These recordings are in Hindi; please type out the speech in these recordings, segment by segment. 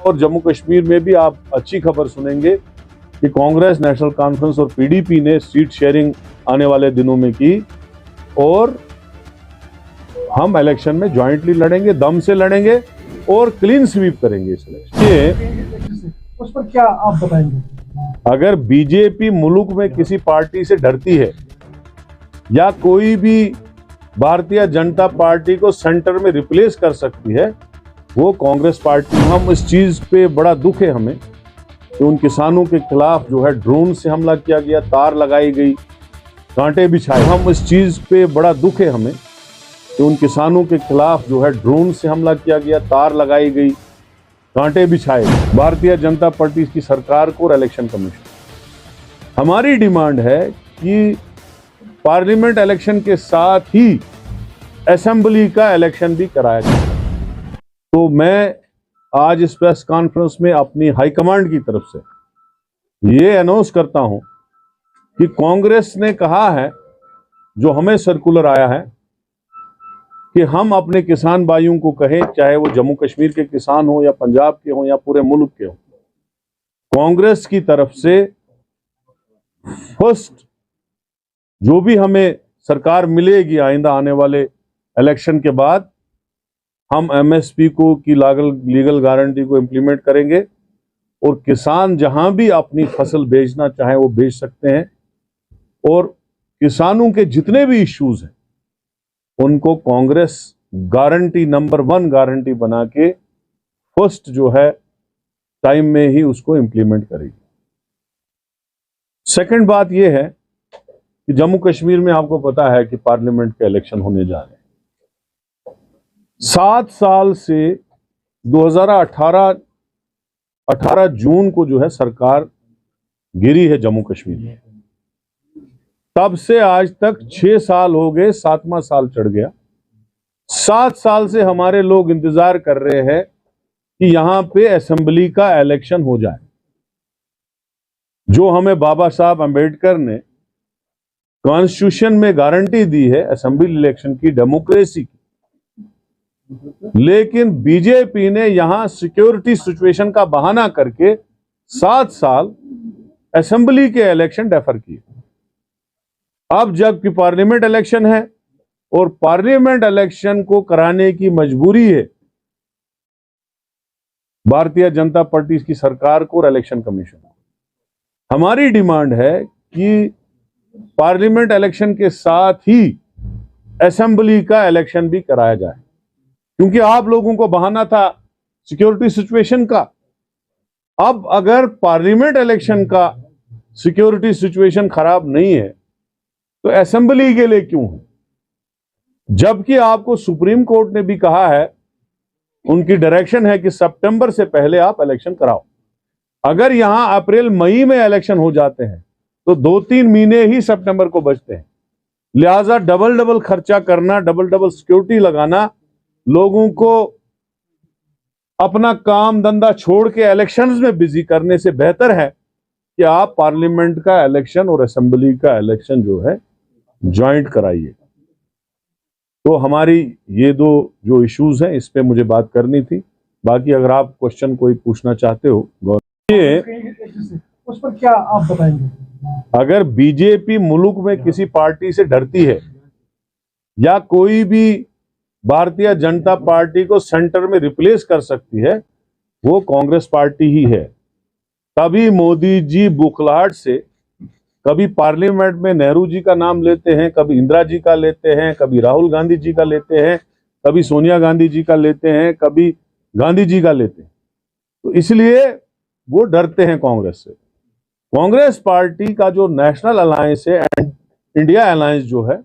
और जम्मू कश्मीर में भी आप अच्छी खबर सुनेंगे कि कांग्रेस, नेशनल कॉन्फ्रेंस और पीडीपी ने सीट शेयरिंग आने वाले दिनों में की और हम इलेक्शन में ज्वाइंटली लड़ेंगे, दम से लड़ेंगे और क्लीन स्वीप करेंगे इस इलेक्शन। उस पर क्या आप बताएंगे? अगर बीजेपी मुल्क में किसी पार्टी से डरती है या कोई भी भारतीय जनता पार्टी को सेंटर में रिप्लेस कर सकती है, वो कांग्रेस पार्टी। हम इस चीज पे बड़ा दुख है हमें कि उन किसानों के खिलाफ जो है ड्रोन से हमला किया गया, तार लगाई गई, कांटे बिछाए। हम इस चीज पे बड़ा दुख है हमें कि उन किसानों के खिलाफ जो है ड्रोन से हमला किया गया, तार लगाई गई, कांटे बिछाए भारतीय जनता पार्टी की सरकार को और इलेक्शन कमीशन। हमारी डिमांड है कि पार्लियामेंट इलेक्शन के साथ ही असेंबली का इलेक्शन भी कराया जाए। तो मैं आज इस प्रेस कॉन्फ्रेंस में अपनी हाईकमांड की तरफ से ये अनाउंस करता हूं कि कांग्रेस ने कहा है, जो हमें सर्कुलर आया है, कि हम अपने किसान भाइयों को कहें, चाहे वो जम्मू कश्मीर के किसान हो या पंजाब के हो या पूरे मुल्क के हो, कांग्रेस की तरफ से फर्स्ट जो भी हमें सरकार मिलेगी आइंदा आने वाले इलेक्शन के बाद, हम एमएसपी को की लीगल गारंटी को इम्प्लीमेंट करेंगे और किसान जहां भी अपनी फसल बेचना चाहे वो बेच सकते हैं और किसानों के जितने भी इश्यूज हैं उनको कांग्रेस गारंटी नंबर 1 गारंटी बना के फर्स्ट जो है टाइम में ही उसको इम्प्लीमेंट करेगी। सेकंड बात यह है कि जम्मू कश्मीर में आपको पता है कि पार्लियामेंट के इलेक्शन होने जा रहे हैं। 7 साल से 2018 जून को जो है सरकार गिरी है जम्मू कश्मीर में, तब से आज तक 6 साल हो गए, 7वां साल चढ़ गया। 7 साल से हमारे लोग इंतजार कर रहे हैं कि यहां पे असेंबली का इलेक्शन हो जाए। जो हमें बाबा साहब अंबेडकर ने कॉन्स्टिट्यूशन में गारंटी दी है असेंबली इलेक्शन की, डेमोक्रेसी की, लेकिन बीजेपी ने यहां सिक्योरिटी सिचुएशन का बहाना करके 7 साल असेंबली के इलेक्शन डेफर किए। अब जबकि पार्लियामेंट इलेक्शन है और पार्लियामेंट इलेक्शन को कराने की मजबूरी है भारतीय जनता पार्टी की सरकार को और इलेक्शन कमीशन को। हमारी डिमांड है कि पार्लियामेंट इलेक्शन के साथ ही असेंबली का इलेक्शन भी कराया जाए, क्योंकि आप लोगों को बहाना था सिक्योरिटी सिचुएशन का। अब अगर पार्लियामेंट इलेक्शन का सिक्योरिटी सिचुएशन खराब नहीं है तो असेंबली के लिए क्यों है? जबकि आपको सुप्रीम कोर्ट ने भी कहा है, उनकी डायरेक्शन है कि सितंबर से पहले आप इलेक्शन कराओ। अगर यहां अप्रैल मई में इलेक्शन हो जाते हैं तो 2-3 महीने ही सितंबर को बचते हैं। लिहाजा डबल खर्चा करना, डबल सिक्योरिटी लगाना, लोगों को अपना काम धंधा छोड़ के इलेक्शंस में बिजी करने से बेहतर है कि आप पार्लियामेंट का इलेक्शन और असेंबली का इलेक्शन जो है ज्वाइंट कराइए। तो हमारी ये 2 जो इश्यूज हैं इस पे मुझे बात करनी थी। बाकी अगर आप क्वेश्चन कोई पूछना चाहते हो उस पर क्या आप बताएंगे? अगर बीजेपी मुल्क में किसी पार्टी से डरती है या कोई भी भारतीय जनता पार्टी को सेंटर में रिप्लेस कर सकती है, वो कांग्रेस पार्टी ही है। तभी मोदी जी बुखलाहट से कभी पार्लियामेंट में नेहरू जी का नाम लेते हैं, कभी इंदिरा जी का लेते हैं, कभी राहुल गांधी जी का लेते हैं, कभी सोनिया गांधी जी का लेते हैं, कभी गांधी जी का लेते हैं। तो इसलिए वो डरते हैं कांग्रेस से। कांग्रेस पार्टी का जो नेशनल अलायंस है, इंडिया अलायंस जो है,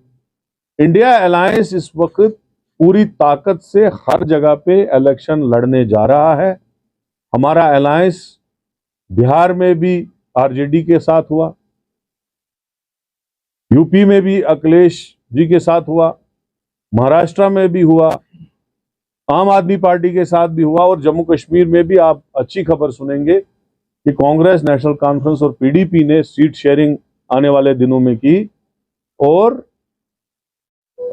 इंडिया अलायंस इस वक्त पूरी ताकत से हर जगह पे इलेक्शन लड़ने जा रहा है। हमारा अलायंस बिहार में भी आरजेडी के साथ हुआ, यूपी में भी अखिलेश जी के साथ हुआ, महाराष्ट्र में भी हुआ, आम आदमी पार्टी के साथ भी हुआ और जम्मू कश्मीर में भी आप अच्छी खबर सुनेंगे कि कांग्रेस, नेशनल कॉन्फ्रेंस और पीडीपी ने सीट शेयरिंग आने वाले दिनों में की और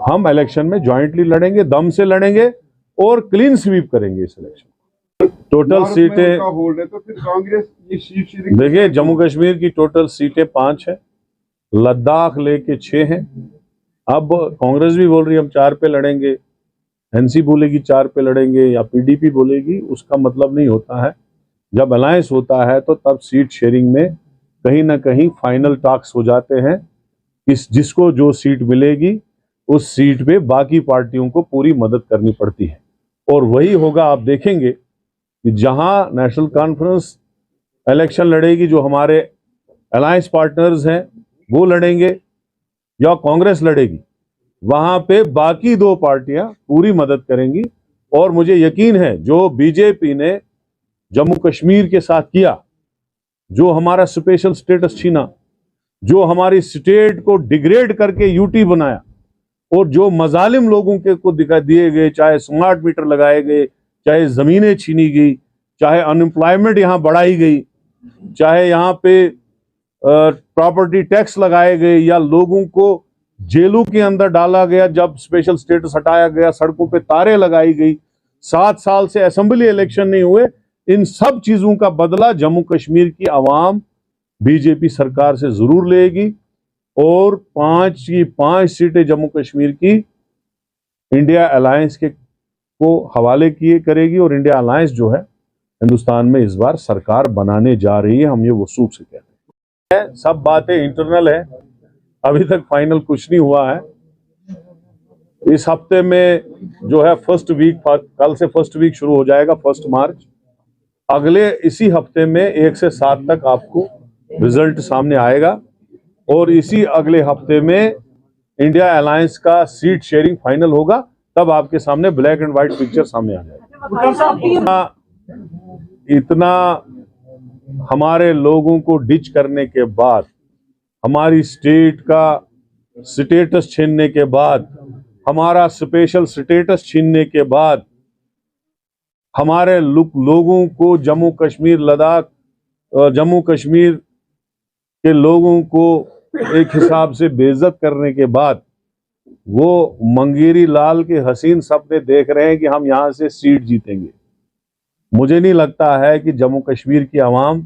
हम इलेक्शन में ज्वाइंटली लड़ेंगे, दम से लड़ेंगे और क्लीन स्वीप करेंगे इस इलेक्शन। टोटल भारत में सीटें उनका होल्ड है, तो फिर कांग्रेस ये सीट शेयरिंग देखिए, जम्मू कश्मीर की टोटल सीटें 5 है, लद्दाख लेके 6 हैं। अब कांग्रेस भी बोल रही है हम 4 पे लड़ेंगे, एनसी बोलेगी 4 पे लड़ेंगे या पीडीपी बोलेगी, उसका मतलब नहीं होता है। जब अलायंस होता है तो तब सीट शेयरिंग में कहीं ना कहीं फाइनल टॉक्स हो जाते हैं। जिसको जो सीट मिलेगी उस सीट पे बाकी पार्टियों को पूरी मदद करनी पड़ती है, और वही होगा। आप देखेंगे कि जहां नेशनल कॉन्फ्रेंस इलेक्शन लड़ेगी, जो हमारे अलायंस पार्टनर्स हैं वो लड़ेंगे या कांग्रेस लड़ेगी, वहां पे बाकी 2 पार्टियां पूरी मदद करेंगी। और मुझे यकीन है जो बीजेपी ने जम्मू कश्मीर के साथ किया, जो हमारा स्पेशल स्टेटस छीना, जो हमारी स्टेट को डिग्रेड करके यूटी बनाया, और जो मजालिम लोगों के को दिखा दिए गए, चाहे स्मार्ट मीटर लगाए गए, चाहे जमीनें छीनी गई, चाहे अनएम्प्लॉयमेंट यहां बढ़ाई गई, चाहे यहां पे प्रॉपर्टी टैक्स लगाए गए, या लोगों को जेलों के अंदर डाला गया जब स्पेशल स्टेटस हटाया गया, सड़कों पे तारे लगाई गई, 7 साल से असेंबली इलेक्शन नहीं हुए, इन सब चीजों का बदला जम्मू कश्मीर की आवाम बीजेपी सरकार से जरूर लेगी। और 5 की 5 सीटें जम्मू कश्मीर की इंडिया अलायंस के को हवाले किए करेगी, और इंडिया अलायंस जो है हिंदुस्तान में इस बार सरकार बनाने जा रही है। हम ये वसूख से कहते हैं, सब बातें इंटरनल है, अभी तक फाइनल कुछ नहीं हुआ है। इस हफ्ते में जो है फर्स्ट वीक, कल से फर्स्ट वीक शुरू हो जाएगा, 1 मार्च। अगले इसी हफ्ते में 1 से 7 तक आपको रिजल्ट सामने आएगा, और इसी अगले हफ्ते में इंडिया अलायंस का सीट शेयरिंग फाइनल होगा। तब आपके सामने ब्लैक एंड व्हाइट पिक्चर सामने आ जाएगा। इतना हमारे लोगों को डिच करने के बाद, हमारी स्टेट का स्टेटस छीनने के बाद, हमारा स्पेशल स्टेटस छीनने के बाद, हमारे लोगों को जम्मू कश्मीर लद्दाख, जम्मू कश्मीर के लोगों को एक हिसाब से बेइज्जत करने के बाद, वो मंगेरी लाल के हसीन सपने देख रहे हैं कि हम यहां से सीट जीतेंगे। मुझे नहीं लगता है कि जम्मू कश्मीर की आवाम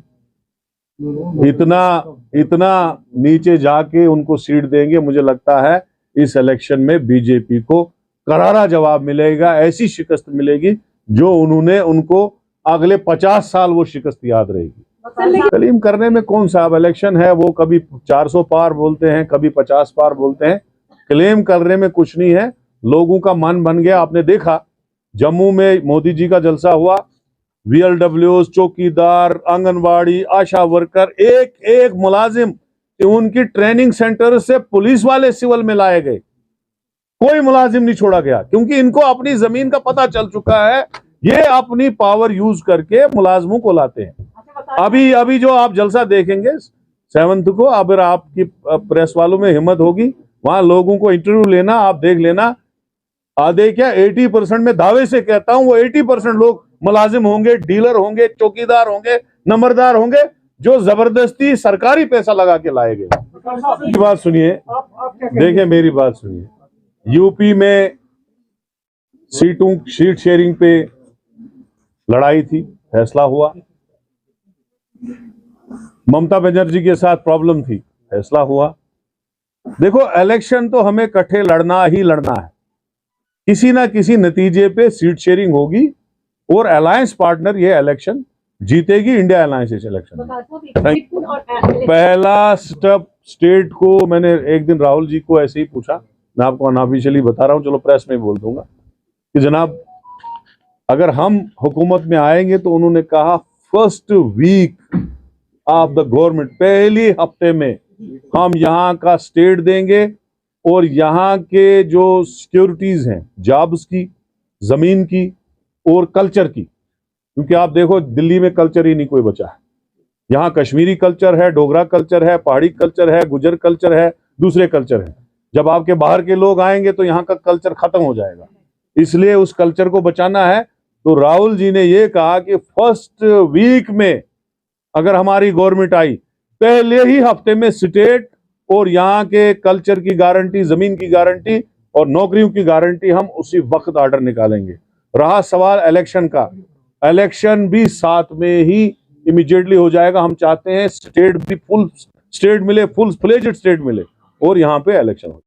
इतना नीचे जाके उनको सीट देंगे। मुझे लगता है इस इलेक्शन में बीजेपी को करारा जवाब मिलेगा, ऐसी शिकस्त मिलेगी जो उन्होंने उनको अगले 50 साल वो शिकस्त याद रहेगी। क्लेम करने में कौन सा अब इलेक्शन है, वो कभी 400 पार बोलते हैं, कभी 50 पार बोलते हैं। क्लेम करने में कुछ नहीं है, लोगों का मन बन गया। आपने देखा जम्मू में मोदी जी का जलसा हुआ, VLWs, चौकीदार, आंगनवाड़ी, आशा वर्कर, एक एक मुलाजिम उनकी ट्रेनिंग सेंटर से पुलिस वाले सिविल में लाए गए, कोई मुलाजिम नहीं छोड़ा गया, क्योंकि इनको अपनी जमीन का पता चल चुका है। ये अपनी पावर यूज करके मुलाजमों को लाते हैं। अभी जो आप जलसा देखेंगे 7th को, अगर आपकी प्रेस वालों में हिम्मत होगी वहां लोगों को इंटरव्यू लेना, आप देख लेना, आधे क्या 80% में दावे से कहता हूं, वो 80% लोग मुलाजिम होंगे, डीलर होंगे, चौकीदार होंगे, नंबरदार होंगे, जो जबरदस्ती सरकारी पैसा लगा के लाए गए। बात सुनिए, देखिए मेरी बात सुनिए। यूपी में सीट शेयरिंग पे लड़ाई थी, फैसला हुआ। ममता बनर्जी के साथ प्रॉब्लम थी, फैसला हुआ। देखो, इलेक्शन तो हमें इकट्ठे लड़ना ही लड़ना है, किसी ना किसी नतीजे पे सीट शेयरिंग होगी और अलायंस पार्टनर ये इलेक्शन जीतेगी, इंडिया अलायंस इस इलेक्शन। पहला स्टेप स्टेट को, मैंने एक दिन राहुल जी को ऐसे ही पूछा, मैं आपको अनऑफिशियली बता रहा हूं, चलो प्रेस में बोल दूंगा कि जनाब अगर हम हुकूमत में आएंगे तो उन्होंने कहा first week of the government, पहली हफ्ते में हम यहाँ का स्टेट देंगे और यहाँ के जो सिक्योरिटीज हैं, जॉब्स की, जमीन की और कल्चर की, क्योंकि आप देखो दिल्ली में कल्चर ही नहीं कोई बचा है। यहाँ कश्मीरी कल्चर है, डोगरा कल्चर है, पहाड़ी कल्चर है, गुजर कल्चर है, दूसरे कल्चर है। जब आपके बाहर के लोग आएंगे तो यहाँ का कल्चर खत्म हो जाएगा, इसलिए उस कल्चर को बचाना है। तो राहुल जी ने ये कहा कि फर्स्ट वीक में अगर हमारी गवर्नमेंट आई, पहले ही हफ्ते में स्टेट और यहाँ के कल्चर की गारंटी, जमीन की गारंटी और नौकरियों की गारंटी हम उसी वक्त ऑर्डर निकालेंगे। रहा सवाल इलेक्शन का, इलेक्शन भी साथ में ही इमीडिएटली हो जाएगा। हम चाहते हैं स्टेट भी फुल स्टेट मिले, फुल फ्लेज्ड स्टेट मिले और यहाँ पे इलेक्शन हो।